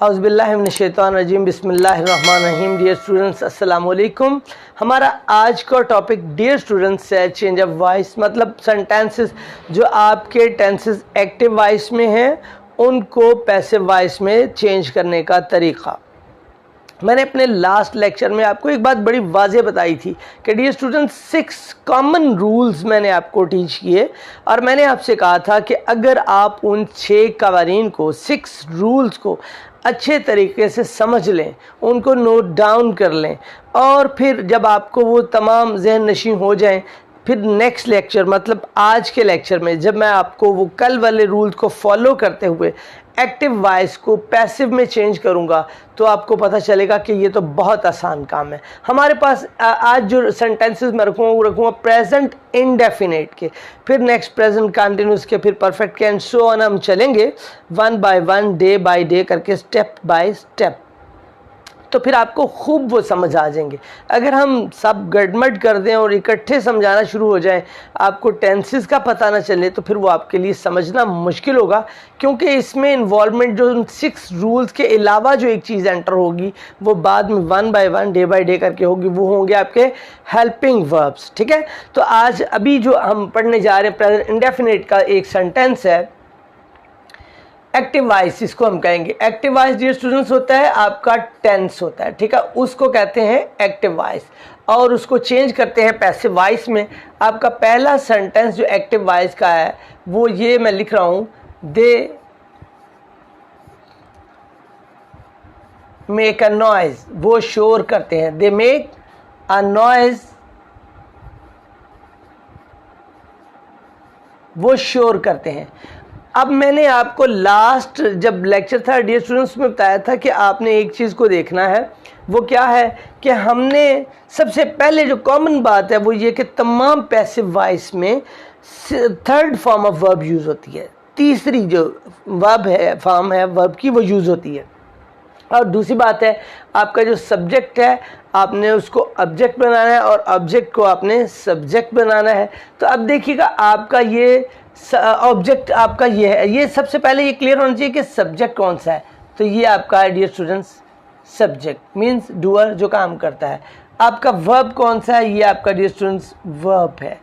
औज़ुबिल्लाहिमिनश्शैतानिर्रजीम बिस्मिल्लाहिर्रहमानिर्रहीम। Dear students, अस्सलाम वालेकुम। हमारा आज का टॉपिक डियर स्टूडेंट्स है चेंज ऑफ वॉइस, मतलब सेंटेंसेस जो आपके टेंसेस एक्टिव वॉइस में हैं उनको पैसिव वॉइस में चेंज करने का तरीक़ा। मैंने अपने लास्ट लेक्चर में आपको एक बात बड़ी वाज़ेह बताई थी कि डियर स्टूडेंट्स 6 कॉमन रूल्स मैंने आपको टीच किए और मैंने आपसे कहा था कि अगर आप उन 6 कवानीन को 6 रूल्स को अच्छे तरीके से समझ लें, उनको नोट डाउन कर लें और फिर जब आपको वो तमाम ज़हन नशीं हो जाएं, फिर नेक्स्ट लेक्चर मतलब आज के लेक्चर में जब मैं आपको वो कल वाले रूल्स को फॉलो करते हुए एक्टिव वॉइस को पैसिव में चेंज करूंगा तो आपको पता चलेगा कि ये तो बहुत आसान काम है। हमारे पास आज जो सेंटेंसेस मैं रखूँगा वो रखूँगा प्रेजेंट इंडेफिनेट के, फिर नेक्स्ट प्रेजेंट कंटिन्यूस के, फिर परफेक्ट के, एंड सो ऑन। हम चलेंगे one by one, day by day करके, स्टेप बाय स्टेप, तो फिर आपको खूब वो समझ आ जाएंगे। अगर हम सब गड़मड़ कर दें और इकट्ठे समझाना शुरू हो जाएं, आपको टेंसेस का पता ना चले, तो फिर वो आपके लिए समझना मुश्किल होगा, क्योंकि इसमें इन्वॉल्वमेंट जो उन 6 रूल्स के अलावा जो एक चीज़ एंटर होगी वो बाद में one by one, day by day करके होगी, वो होंगे आपके हेल्पिंग वर्ब्स। ठीक है, तो आज अभी जो हम पढ़ने जा रहे हैं प्रेजेंट इंडेफिनिट का एक सेंटेंस है एक्टिव वॉइस, इसको हम कहेंगे। एक्टिव वॉइस डियर स्टूडेंट्स होता है आपका टेंस होता है, ठीक है, उसको कहते हैं एक्टिव वॉइस और उसको चेंज करते हैं पैसिव वॉइस में। आपका पहला सेंटेंस जो एक्टिव वॉइस का है वो ये मैं लिख रहा हूँ, दे मेक अ नॉइज, वो शोर करते हैं, दे मेक अ नॉइज, वो शोर करते हैं। अब मैंने आपको लास्ट जब लेक्चर था डियर स्टूडेंट्स में बताया था कि आपने एक चीज़ को देखना है, वो क्या है कि हमने सबसे पहले जो कॉमन बात है वो ये कि तमाम पैसिव वॉइस में third form of verb use होती है, तीसरी जो वर्ब है फॉर्म है वर्ब की वो यूज़ होती है। और दूसरी बात है आपका जो सब्जेक्ट है आपने उसको ऑब्जेक्ट बनाना है और ऑब्जेक्ट को आपने सब्जेक्ट बनाना है। तो अब देखिएगा आपका ये ऑब्जेक्ट आपका ये है, ये सबसे पहले ये क्लियर होना चाहिए कि सब्जेक्ट कौन सा है। तो ये आपका है dear students subject means doer जो काम करता है। आपका वर्ब कौन सा है, ये आपका डियर स्टूडेंट्स वर्ब है।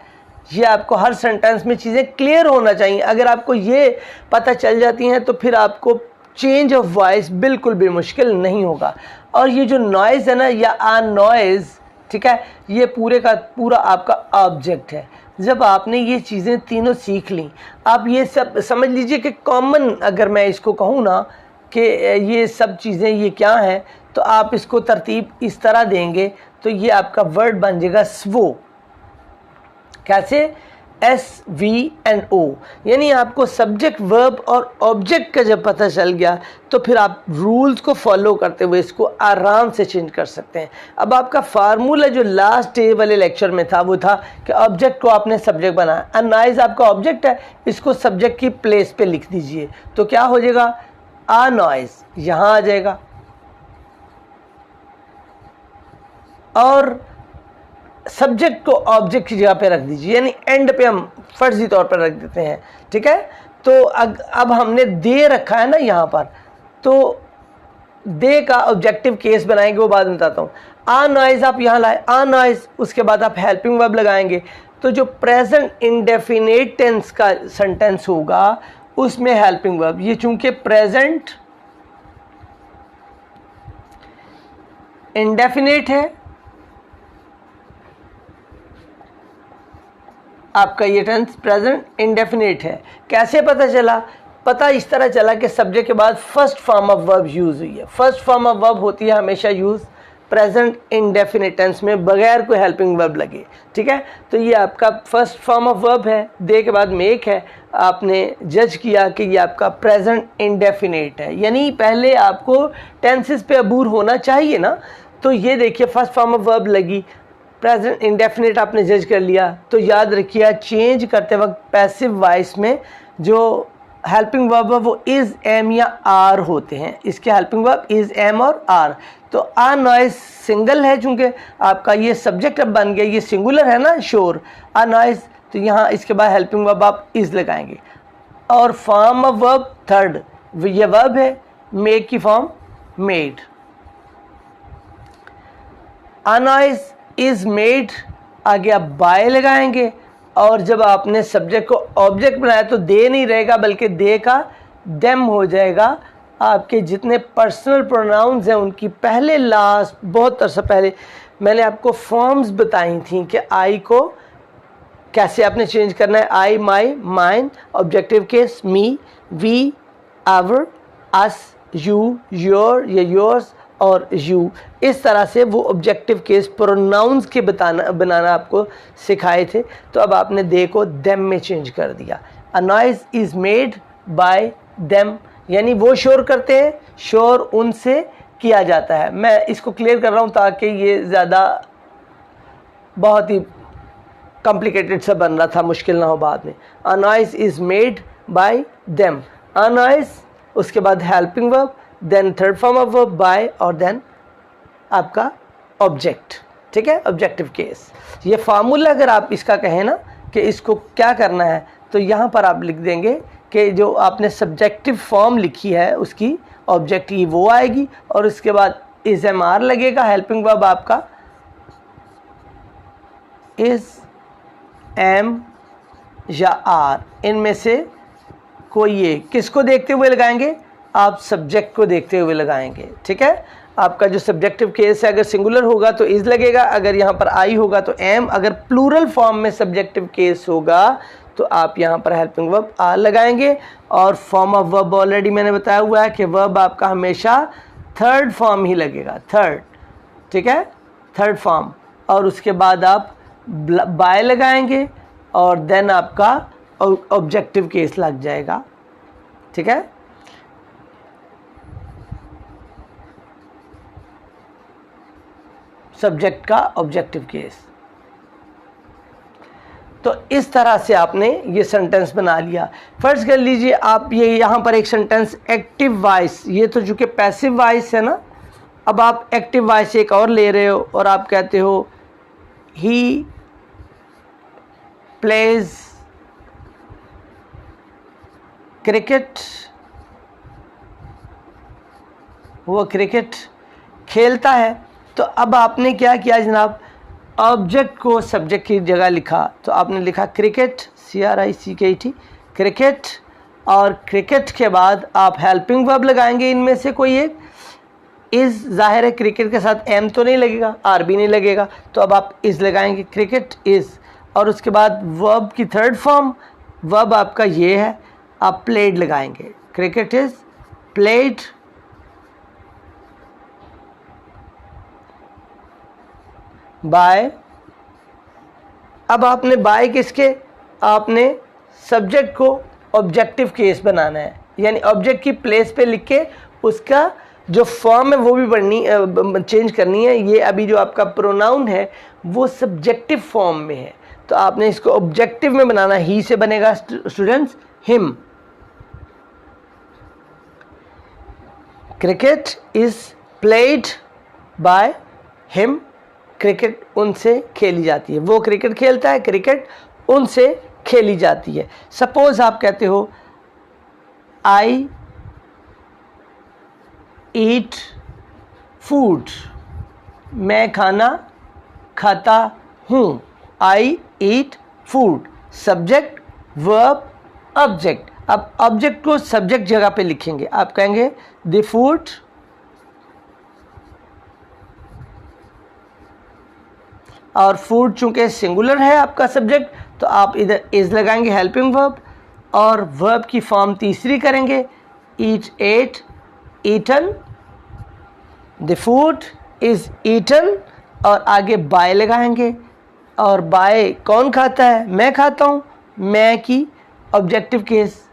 ये आपको हर सेंटेंस में चीज़ें क्लियर होना चाहिए। अगर आपको ये पता चल जाती हैं तो फिर आपको चेंज ऑफ वॉइस बिल्कुल भी मुश्किल नहीं होगा। और ये जो नॉइज़ है ना या आ नॉइज़, ठीक है, ये पूरे का पूरा आपका ऑब्जेक्ट है। जब आपने ये चीज़ें तीनों सीख ली, आप ये सब समझ लीजिए कि कॉमन, अगर मैं इसको कहूँ ना कि ये सब चीज़ें ये क्या हैं, तो आप इसको तरतीब इस तरह देंगे तो ये आपका वर्ड बन जाएगा स्वो। कैसे? SVNO, यानी आपको सब्जेक्ट वर्ब और ऑब्जेक्ट का जब पता चल गया तो फिर आप रूल्स को फॉलो करते हुए इसको आराम से चेंज कर सकते हैं। अब आपका फार्मूला जो लास्ट डे वाले लेक्चर में था वो था कि ऑब्जेक्ट को आपने सब्जेक्ट बनाया। अ नॉइज़ आपका ऑब्जेक्ट है, इसको सब्जेक्ट की प्लेस पे लिख दीजिए तो क्या हो जाएगा, आ नॉइज़ यहाँ आ जाएगा और सब्जेक्ट को ऑब्जेक्ट की जगह पे रख दीजिए, यानी एंड पे हम फर्जी तौर पर रख देते हैं। ठीक है, तो अब हमने दे रखा है ना यहाँ पर, तो दे का ऑब्जेक्टिव केस बनाएंगे, वो बाद में बताता हूँ। आ नॉइज़ आप यहाँ लाए, आ नॉइज़, उसके बाद आप हेल्पिंग वर्ब लगाएंगे तो जो प्रेजेंट इंडेफिनेट टेंस का सेंटेंस होगा उसमें हेल्पिंग वर्ब, ये चूंकि प्रेजेंट इंडेफिनेट है आपका, ये टेंस प्रेजेंट इंडेफिनेट है। कैसे पता चला? पता इस तरह चला कि सब्जेक्ट के बाद first form of verb use हुई है। फर्स्ट फॉर्म ऑफ वर्ब होती है हमेशा यूज़ प्रेजेंट इंडेफिनेट टेंस में बगैर कोई हेल्पिंग वर्ब लगे। ठीक है, तो ये आपका फर्स्ट फॉर्म ऑफ वर्ब है, दे के बाद मेक है। आपने जज किया कि ये आपका प्रेजेंट इंडेफिनेट है, यानी पहले आपको टेंसेस पे अबूर होना चाहिए ना। तो ये देखिए फर्स्ट फॉर्म ऑफ वर्ब लगी, प्रेजेंट इंडेफिनेट आपने जज कर लिया। तो याद रखिए चेंज करते वक्त पैसिव वॉइस में जो हेल्पिंग वर्ब है वो इज़, एम या आर होते हैं। इसके हेल्पिंग वर्ब इज़, एम और आर। तो आ नॉइज़ सिंगल है, चूँकि आपका ये सब्जेक्ट अब बन गया, ये सिंगुलर है ना शोर, आ नॉइज़, तो यहाँ इसके बाद हेल्पिंग वर्ब आप इज़ लगाएंगे। और फॉर्म ऑफ वर्ब थर्ड, ये वर्ब है, मेक की form made. A noise is made, आगे आप बाय लगाएंगे, और जब आपने सब्जेक्ट को ऑब्जेक्ट बनाया तो दे नहीं रहेगा बल्कि दे का देम हो जाएगा। आपके जितने पर्सनल प्रोनाउंस हैं उनकी पहले लास्ट, बहुत अरसा पहले मैंने आपको फॉर्म्स बताई थी कि आई को कैसे आपने चेंज करना है। I, my, mine, objective case me, we, our, us, you, your या योर्स और यू। इस तरह से वो ऑब्जेक्टिव केस प्रोनाउंस के बनाना आपको सिखाए थे। तो अब आपने दे को देम में चेंज कर दिया। अ noise is made by them, यानी वो शोर करते हैं, शोर उनसे किया जाता है। मैं इसको क्लियर कर रहा हूँ ताकि ये ज़्यादा बहुत ही कॉम्प्लिकेटेड सा बन रहा था, मुश्किल ना हो बाद में। A noise is made by them, a noise, उसके बाद helping verb, then third form of verb by, और देन आपका ऑब्जेक्ट। ठीक है, ऑब्जेक्टिव केस। ये फार्मूला अगर आप इसका कहें ना कि इसको क्या करना है, तो यहाँ पर आप लिख देंगे कि जो आपने सब्जेक्टिव फॉर्म लिखी है उसकी ऑब्जेक्ट की वो आएगी, और उसके बाद इज एम आर लगेगा। हेल्पिंग वर्ब आपका इज एम या आर, इनमें से कोई एक। किसको देखते हुए लगाएंगे? आप सब्जेक्ट को देखते हुए लगाएंगे। ठीक है, आपका जो सब्जेक्टिव केस है अगर सिंगुलर होगा तो इज लगेगा, अगर यहाँ पर आई होगा तो एम, अगर प्लूरल फॉर्म में सब्जेक्टिव केस होगा तो आप यहाँ पर हेल्पिंग वर्ब आर लगाएंगे। और फॉर्म ऑफ वर्ब ऑलरेडी मैंने बताया हुआ है कि वर्ब आपका हमेशा थर्ड फॉर्म ही लगेगा, थर्ड। ठीक है, थर्ड फॉर्म, और उसके बाद आप बाय लगाएंगे और देन आपका ऑब्जेक्टिव केस लग जाएगा। ठीक है, सब्जेक्ट का ऑब्जेक्टिव केस। तो इस तरह से आपने ये सेंटेंस बना लिया। फर्ज कर लीजिए आप ये यहाँ पर एक सेंटेंस एक्टिव वॉइस, ये तो चूंकि पैसिव वॉइस है ना, अब आप एक्टिव वॉइस एक और ले रहे हो और आप कहते हो ही प्लेज क्रिकेट, वो क्रिकेट खेलता है। तो अब आपने क्या किया जनाब, ऑब्जेक्ट को सब्जेक्ट की जगह लिखा, तो आपने लिखा क्रिकेट, CRICKET, क्रिकेट, और क्रिकेट के बाद आप हेल्पिंग वर्ब लगाएंगे इनमें से कोई एक। इज, जाहिर है क्रिकेट के साथ एम तो नहीं लगेगा, आर भी नहीं लगेगा, तो अब आप इज लगाएंगे, क्रिकेट इज, और उसके बाद वर्ब की थर्ड फॉर्म, वर्ब आपका ये है, आप प्लेड लगाएंगे, क्रिकेट इज प्लेड बाय। अब आपने बाय किसके, आपने सब्जेक्ट को ऑब्जेक्टिव केस बनाना है, यानी ऑब्जेक्ट की प्लेस पे लिख के उसका जो फॉर्म है वो भी चेंज करनी है। ये अभी जो आपका प्रोनाउन है वो सब्जेक्टिव फॉर्म में है, तो आपने इसको ऑब्जेक्टिव में बनाना, ही से बनेगा students him. Cricket is played by him, cricket उनसे खेली जाती है, वो क्रिकेट खेलता है, क्रिकेट उनसे खेली जाती है। सपोज आप कहते हो आई ईट फूड, मैं खाना खाता हूँ। I eat food, subject verb object. अब ऑब्जेक्ट को सब्जेक्ट जगह पे लिखेंगे, आप कहेंगे द फूड, और फूड चूंकि सिंगुलर है आपका सब्जेक्ट तो आप इधर इज लगाएंगे हेल्पिंग वर्ब, और वर्ब की फॉर्म तीसरी करेंगे, eat ate eaten, the food is eaten, और आगे बाय लगाएंगे, और बाय कौन खाता है, मैं खाता हूँ, मैं की objective case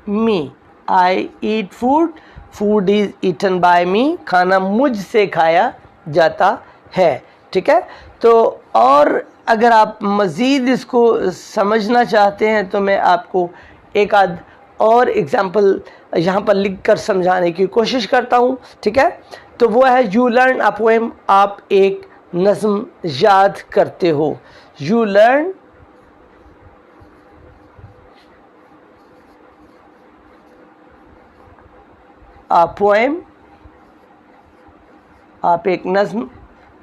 me, I eat food, food is eaten by me, खाना मुझसे खाया जाता है। ठीक है, तो और अगर आप मज़ीद इसको समझना चाहते हैं तो मैं आपको एक आध और एग्जांपल यहाँ पर लिख कर समझाने की कोशिश करता हूँ। ठीक है, तो वो है यू लर्न अ पोएम, आप एक नज़्म याद करते हो। यू लर्न a poem आप एक नज़्म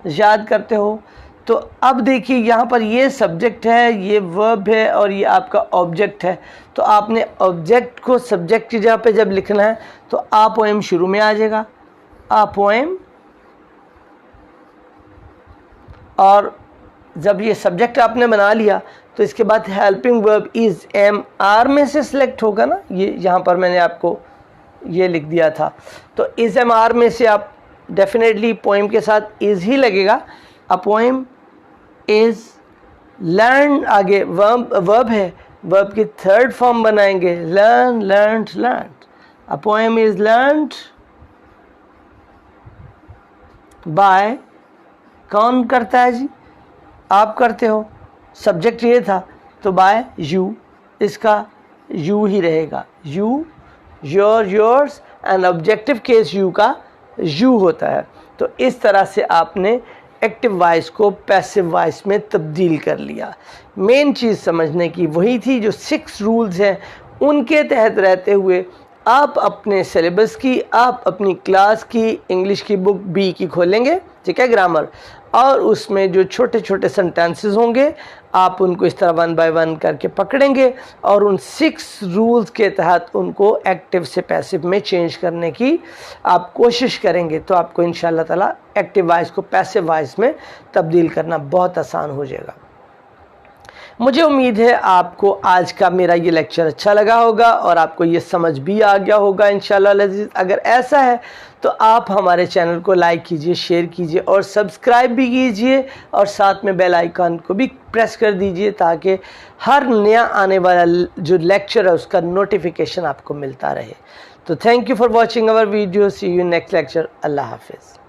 याद करते हो। तो अब देखिए यहाँ पर ये सब्जेक्ट है, ये वर्ब है और ये आपका ऑब्जेक्ट है। तो आपने ऑब्जेक्ट को सब्जेक्ट की जगह पे जब लिखना है तो आ पोएम शुरू में आ जाएगा, आ पोएम। और जब ये सब्जेक्ट आपने बना लिया तो इसके बाद helping verb is am are में से सिलेक्ट होगा ना, ये यहाँ पर मैंने आपको ये लिख दिया था। तो इज़ एम आर में से आप डेफिनेटली पोएम के साथ इज़ ही लगेगा। अ पोएम इज़ लर्न, आगे वर्ब है, वर्ब की थर्ड फॉर्म बनाएंगे, learn, learned, learned. A poem is learned by, कौन करता है जी? आप करते हो। सब्जेक्ट ये था तो बाय यू, इसका यू ही रहेगा, you, your, yours, and objective case you का यू होता है। तो इस तरह से आपने एक्टिव वॉइस को पैसिव वॉइस में तब्दील कर लिया। मेन चीज़ समझने की वही थी, जो 6 रूल्स हैं उनके तहत रहते हुए आप अपने सिलेबस की, आप अपनी क्लास की इंग्लिश की बुक बी की खोलेंगे, ठीक है, ग्रामर, और उसमें जो छोटे छोटे सेंटेंसेस होंगे आप उनको इस तरह 1 बाय 1 करके पकड़ेंगे और उन 6 रूल्स के तहत उनको एक्टिव से पैसिव में चेंज करने की आप कोशिश करेंगे। तो आपको इंशाल्लाह ताला एक्टिव वॉइस को पैसिव वॉइस में तब्दील करना बहुत आसान हो जाएगा। मुझे उम्मीद है आपको आज का मेरा ये लेक्चर अच्छा लगा होगा और आपको ये समझ भी आ गया होगा इंशाल्लाह अज़ीज़। अगर ऐसा है तो आप हमारे चैनल को लाइक कीजिए, शेयर कीजिए और सब्सक्राइब भी कीजिए और साथ में बेल आइकन को भी प्रेस कर दीजिए ताकि हर नया आने वाला जो लेक्चर है उसका नोटिफिकेशन आपको मिलता रहे। तो thank you for watching our video, see you next lecture. अल्लाह हाफिज़।